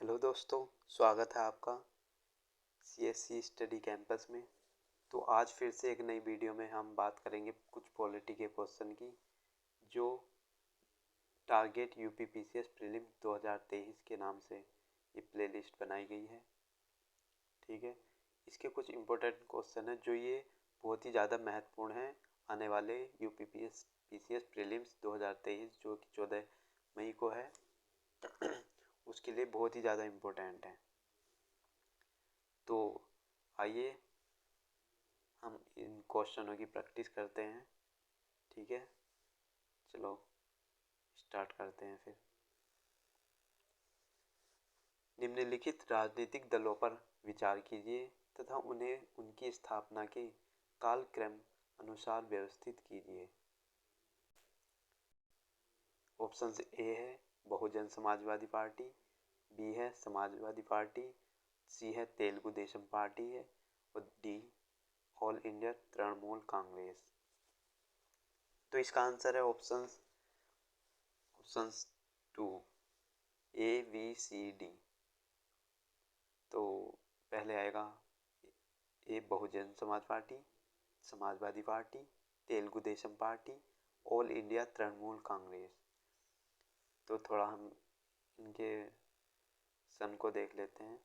Hello दोस्तों, स्वागत है आपका सीएससी स्टडी कैंपस में। तो आज फिर से एक नई वीडियो में हम बात करेंगे कुछ पॉलिटी के क्वेश्चन की, जो टारगेट यूपी पीसीएस प्रीलिम 2023 के नाम से ये प्लेलिस्ट बनाई गई है। ठीक है, इसके कुछ इम्पोर्टेंट क्वेश्चन हैं जो ये बहुत ही ज़्यादा महत्वपूर्ण हैं आने वाले यूपी पीसीएस प्रीलिम्स 2023 जो कि 14 मई को है उसके लिए बहुत ही ज़्यादा इम्पोर्टेंट है। तो आइए हम इन क्वेश्चनों की प्रैक्टिस करते हैं। ठीक है, चलो स्टार्ट करते हैं फिर। निम्नलिखित राजनीतिक दलों पर विचार कीजिए तथा उन्हें उनकी स्थापना के कालक्रम अनुसार व्यवस्थित कीजिए। ऑप्शन ए है बहुजन समाजवादी पार्टी, बी है समाजवादी पार्टी, सी है तेलुगु देशम पार्टी है और D all India Trinamool Congress. तो इसका आंसर है options 2 A B C D. तो पहले आएगा A Bahujan Samaj party, Samajwadi party, Telugu Desam party, all India Trinamool Congress. तो थोड़ा हम इनके सन को देख लेते हैं।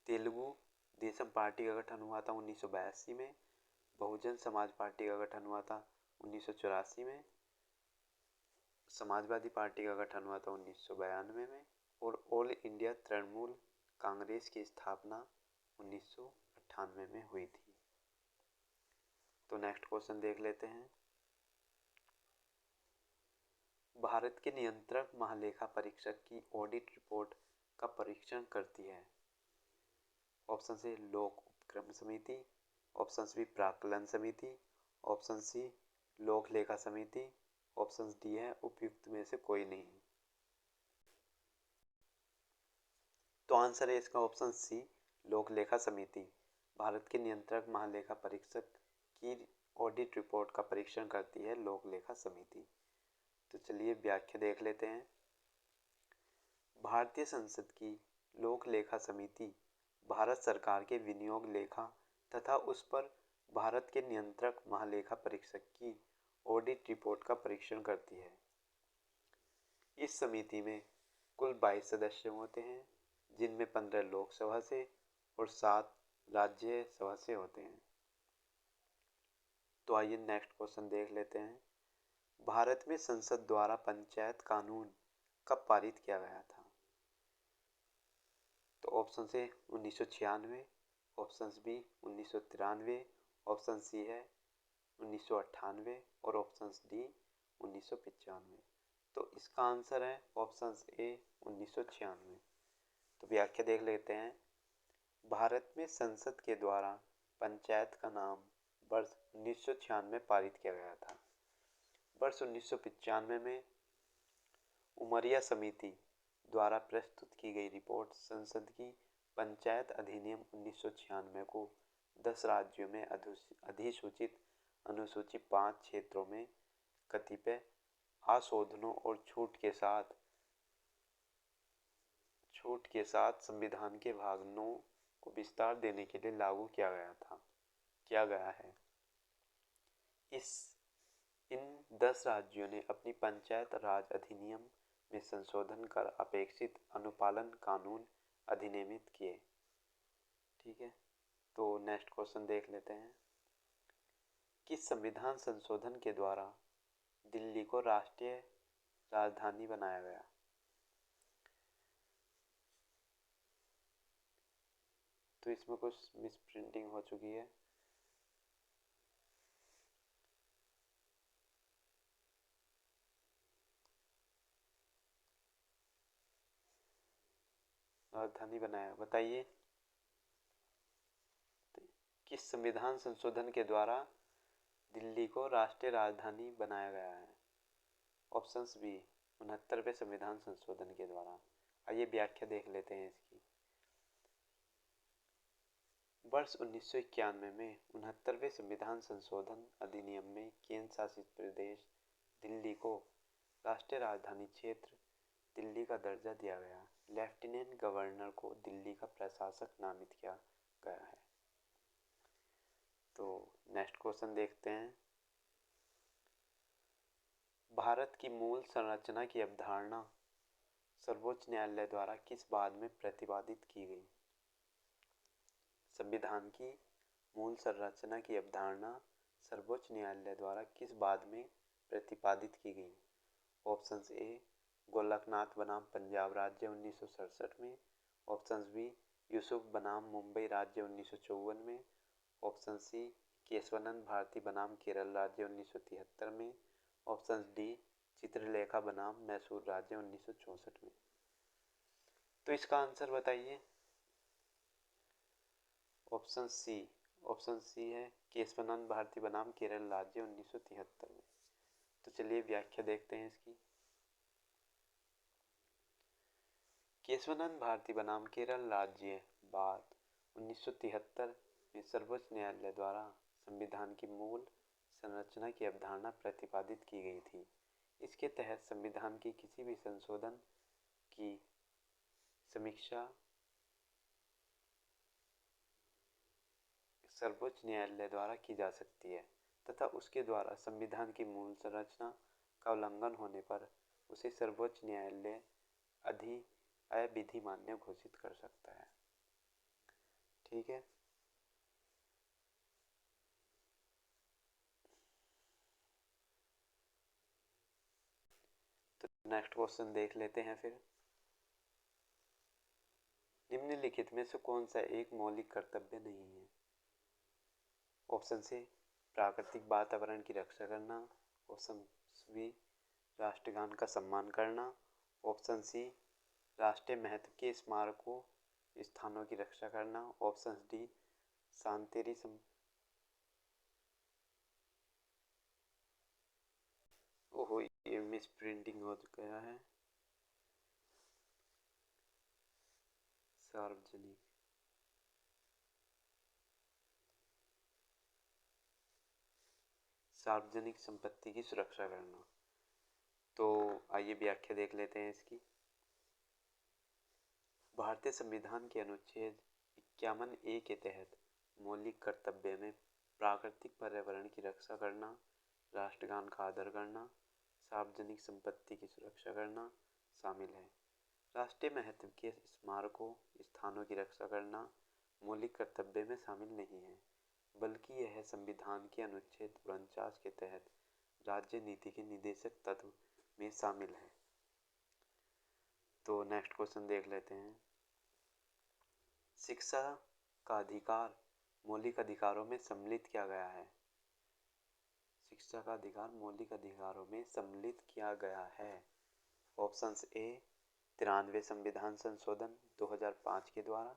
तेलुगु देशम पार्टी का गठन हुआ था 1982 में, बहुजन समाज पार्टी का गठन हुआ था 1984 में, समाजवादी पार्टी का गठन हुआ था 1992 में और ऑल इंडिया तृणमूल कांग्रेस की स्थापना 1998 में हुई थी। तो नेक्स्ट क्वेश्चन देख लेते हैं। भारत के नियंत्रक महालेखा परीक्षक की ऑडिट रिपोर्ट का परीक्षण करती है। ऑप्शन ए लोक उपक्रम समिति, ऑप्शन बी प्राक्कलन समिति, ऑप्शन सी लोक लेखा समिति, ऑप्शन डी है उपयुक्त में से कोई नहीं। तो आंसर है इसका ऑप्शन सी लोक लेखा समिति भारत के नियंत्रक महालेखा परीक्षक की ऑडिट रिपोर्ट का परीक्षण करती है लोक लेखा समिति। तो चलिए व्याख्या देख लेते हैं। भारतीय संसद की लोक लेखा समिति भारत सरकार के विनियोग लेखा तथा उस पर भारत के नियंत्रक महालेखा परीक्षक की ऑडिट रिपोर्ट का परीक्षण करती है। इस समिति में कुल 22 सदस्य होते हैं, जिनमें 15 लोकसभा से और 7 राज्यसभा से होते हैं। तो आइए नेक्स्ट क्वेश्चन देख लेते हैं। भारत में संसद द्वारा पंचायत कानून कब पारित किया गया था? तो option A 1996, option B 1993, option C है 1998 और ऑप्शन डी 1995। तो इसका आंसर है ऑप्शन ए 1996। तो व्याख्या देख लेते हैं। भारत में संसद के द्वारा पंचायत का नाम वर्ष 1996 में पारित किया गया था। वर्ष 1995 में उमरिया समिति द्वारा प्रस्तुत की गई रिपोर्ट संसद की पंचायत अधिनियम 1996 को 10 राज्यों में अधिसूचित अनुसूची 5 क्षेत्रों में कतिपय आशोधनों और छूट के साथ संविधान के भाग 9 को विस्तार देने के लिए लागू किया गया है। इन 10 राज्यों ने अपनी पंचायत राज अधिनियम में संशोधन कर अपेक्षित अनुपालन कानून अधिनियमित किए। ठीक है, तो नेक्स्ट क्वेश्चन देख लेते हैं। किस संविधान संशोधन के द्वारा दिल्ली को राष्ट्रीय राजधानी बनाया गया? तो इसमें कुछ मिस प्रिंटिंग हो चुकी है। राजधानी बनाया, बताइए किस संविधान संशोधन के द्वारा दिल्ली को राष्ट्रीय राजधानी बनाया गया है? ऑप्शंस बी 69वें संविधान संशोधन के द्वारा। आइए व्याख्या देख लेते हैं इसकी। वर्ष 1991 में 69वें संविधान संशोधन अधिनियम में केंद्र शासित प्रदेश दिल्ली को राष्ट्रीय राजधानी क्षेत्र दिल्ली का दर्जा दिया गया। लेफ्टिनेंट गवर्नर को दिल्ली का प्रशासक नामित किया गया है। तो नेक्स्ट क्वेश्चन देखते हैं। भारत की मूल संरचना की अवधारणा सर्वोच्च न्यायालय द्वारा किस बाद में प्रतिपादित की गई? संविधान की मूल संरचना की अवधारणा सर्वोच्च न्यायालय द्वारा किस बाद में प्रतिपादित की गई? ऑप्शंस ए गोलकनाथ बनाम पंजाब राज्य 1967 में, ऑप्शन बी यूसुफ बनाम मुंबई राज्य 1954 में, ऑप्शन सी केशवानंद भारती बनाम केरल राज्य 1973 में, ऑप्शन डी चित्रलेखा बनाम मैसूर राज्य 1964 में। तो इसका आंसर बताइए। ऑप्शन सी है केशवानंद भारती बनाम केरल राज्य 1973 में। तो चलिए व्याख्या देखते हैं इसकी। केशवानंद भारती बनाम केरल राज्य बाद 1973 में सर्वोच्च न्यायालय द्वारा संविधान की मूल संरचना की अवधारणा प्रतिपादित की गई थी। इसके तहत संविधान की किसी भी संशोधन की समीक्षा सर्वोच्च न्यायालय द्वारा की जा सकती है तथा उसके द्वारा संविधान की मूल संरचना का उल्लंघन होने पर उसे सर्वोच्च न्यायालय अविधि मान्य घोषित कर सकता है। ठीक है। तो नेक्स्ट क्वेश्चन देख लेते हैं फिर। निम्नलिखित में से कौन सा एक मौलिक कर्तव्य नहीं है? ऑप्शन से प्राकृतिक वातावरण की रक्षा करना, ऑप्शन बी राष्ट्रगान का सम्मान करना, ऑप्शन सी राष्ट्रीय महत्व के स्मारकों स्थानों की रक्षा करना, ऑप्शन डी शांतिरी ओहो ये मिस प्रिंटिंग हो गया है। सार्वजनिक संपत्ति की सुरक्षा करना। तो आइए व्याख्या देख लेते हैं इसकी। भारतीय संविधान के अनुच्छेद 51A के तहत मौलिक कर्तव्य में प्राकृतिक पर्यावरण की रक्षा करना, राष्ट्रगान का आदर करना, सार्वजनिक संपत्ति की सुरक्षा करना शामिल है। राष्ट्रीय महत्व के स्मारकों स्थानों की रक्षा करना मौलिक कर्तव्य में शामिल नहीं है, बल्कि यह संविधान के अनुच्छेद 49 के तहत राज्य नीति के निदेशक तत्व में शामिल है। तो नेक्स्ट क्वेश्चन देख लेते हैं। शिक्षा का अधिकार मौलिक अधिकारों में सम्मिलित किया गया है। शिक्षा का अधिकार मौलिक अधिकारों में सम्मिलित किया गया है। ऑप्शंस ए 93वें संविधान संशोधन 2005 के द्वारा,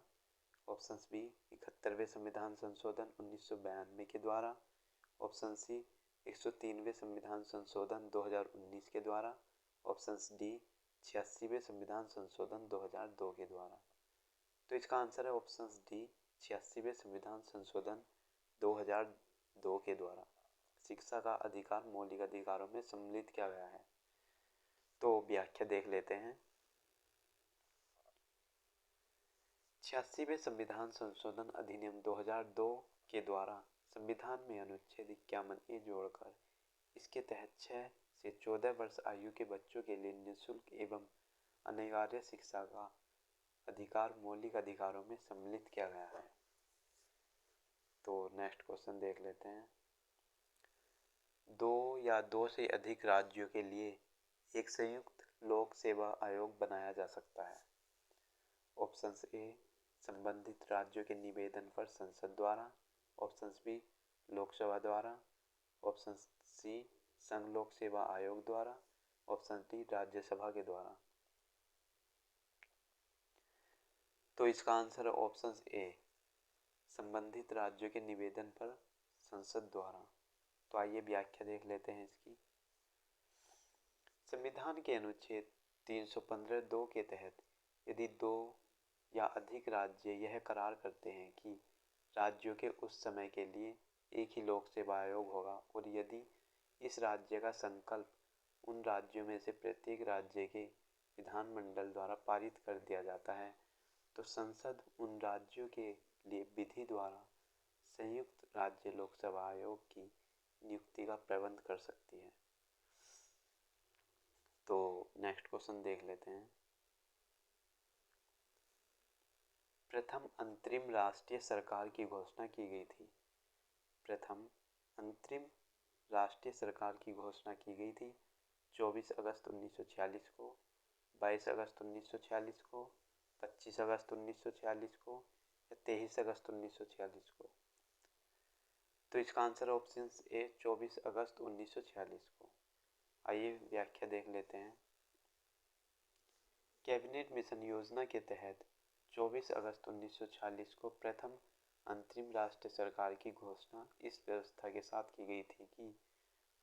ऑप्शन बी 71वें संविधान संशोधन 1992 के द्वारा, ऑप्शन सी 103वें संविधान संशोधन 2019 के द्वारा, ऑप्शन डी 86वें संविधान संशोधन 2002 के द्वारा। तो इसका आंसर है ऑप्शन डी 86वें संविधान संशोधन 2002 के द्वारा शिक्षा का अधिकार मौलिक अधिकारों में सम्मिलित किया गया है। तो व्याख्या देख लेते हैं। 86वें संविधान संशोधन अधिनियम 2002 के द्वारा संविधान में अनुच्छेद 51A जोड़कर इसके तहत 6 से 14 वर्ष आयु के बच्चों के लिए निःशुल्क एवं अनिवार्य शिक्षा का अधिकार मौलिक अधिकारों में सम्मिलित किया गया है। तो नेक्स्ट क्वेश्चन देख लेते हैं। 2 या 2 से अधिक राज्यों के लिए एक संयुक्त लोक सेवा आयोग बनाया जा सकता है। ऑप्शन ए संबंधित राज्यों के निवेदन पर संसद द्वारा, ऑप्शन बी लोकसभा द्वारा, ऑप्शन सी संघ लोक सेवा आयोग द्वारा, ऑप्शन डी राज्यसभा के द्वारा। तो इसका आंसर है ऑप्शन ए संबंधित राज्यों के निवेदन पर संसद द्वारा। तो आइए व्याख्या देख लेते हैं इसकी। संविधान के अनुच्छेद 315(2) के तहत यदि 2 या अधिक राज्य यह करार करते हैं कि राज्यों के उस समय के लिए एक ही लोक सेवा आयोग होगा और यदि इस राज्य का संकल्प उन राज्यों में से प्रत्येक राज्य के विधानमंडल द्वारा पारित कर दिया जाता है तो संसद उन राज्यों के लिए विधि द्वारा संयुक्त राज्य लोकसभा आयोग की नियुक्ति का प्रबंध कर सकती है। तो नेक्स्ट क्वेश्चन देख लेते हैं। प्रथम अंतरिम राष्ट्रीय सरकार की घोषणा की गई थी। प्रथम अंतरिम राष्ट्रीय सरकार की घोषणा की गई थी 24 अगस्त 1946 को, 22 अगस्त 1946 को, 25 अगस्त 1946 को या 23 अगस्त 1946 को। तो इसका आंसर ऑप्शन ए 24 अगस्त 1946 को। आइए व्याख्या देख लेते हैं। कैबिनेट मिशन योजना के तहत 24 अगस्त 1946 को प्रथम अंतरिम राष्ट्रीय सरकार की घोषणा इस व्यवस्था के साथ की गई थी कि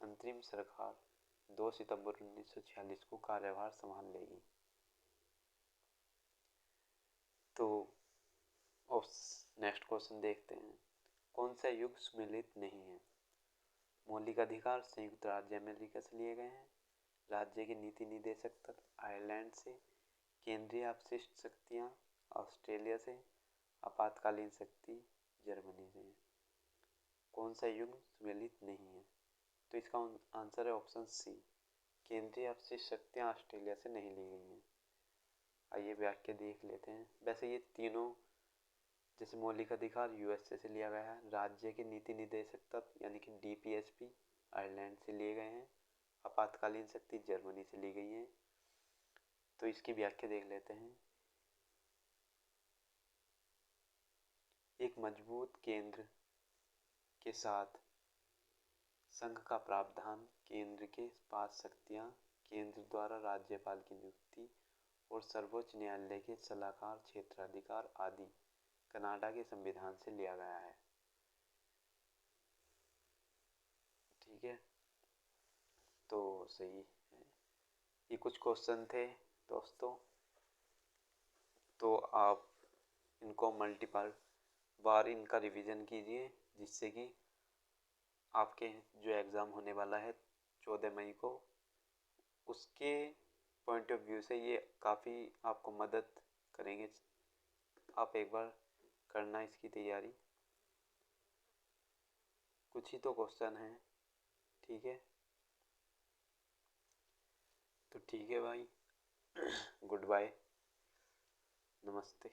अंतरिम सरकार 2 सितंबर 1946 को कार्यभार संभाल लेगी। तो नेक्स्ट क्वेश्चन देखते हैं। कौन सा युग सम्मिलित नहीं है? मौलिक अधिकार संयुक्त राज्य अमेरिका से लिए गए हैं, राज्य के नीति निदेशक तत्व आयरलैंड से, केंद्रीय अपशिष्ट शक्तियाँ ऑस्ट्रेलिया से, आपातकालीन शक्ति जर्मनी से। कौन सा युग सम्मिलित नहीं है? तो इसका आंसर है ऑप्शन सी, केंद्रीय अपशिष्ट शक्तियाँ ऑस्ट्रेलिया से नहीं ली गई हैं। आइए व्याख्या देख लेते हैं। वैसे ये तीनों, जैसे मौलिक अधिकार यूएसए से लिया गया है, राज्य के नीति निदेशक तत्व यानी कि डीपीएसपी आयरलैंड से लिए गए हैं, आपातकालीन शक्ति जर्मनी से ली गई है। तो इसकी व्याख्या देख लेते हैं। एक मजबूत केंद्र के साथ संघ का प्रावधान, केंद्र के पास शक्तियाँ, केंद्र द्वारा राज्यपाल की नियुक्ति और सर्वोच्च न्यायालय के सलाहकार क्षेत्राधिकार आदि कनाडा के संविधान से लिया गया है। ठीक है, तो सही है। ये कुछ क्वेश्चन थे दोस्तों, तो आप इनको मल्टीपल बार इनका रिवीजन कीजिए, जिससे कि आपके जो एग्ज़ाम होने वाला है 14 मई को, उसके पॉइंट ऑफ व्यू से ये काफ़ी आपको मदद करेंगे। आप एक बार करना इसकी तैयारी। कुछ ही तो क्वेश्चन हैं। ठीक है, तो ठीक है भाई, गुड बाय, नमस्ते।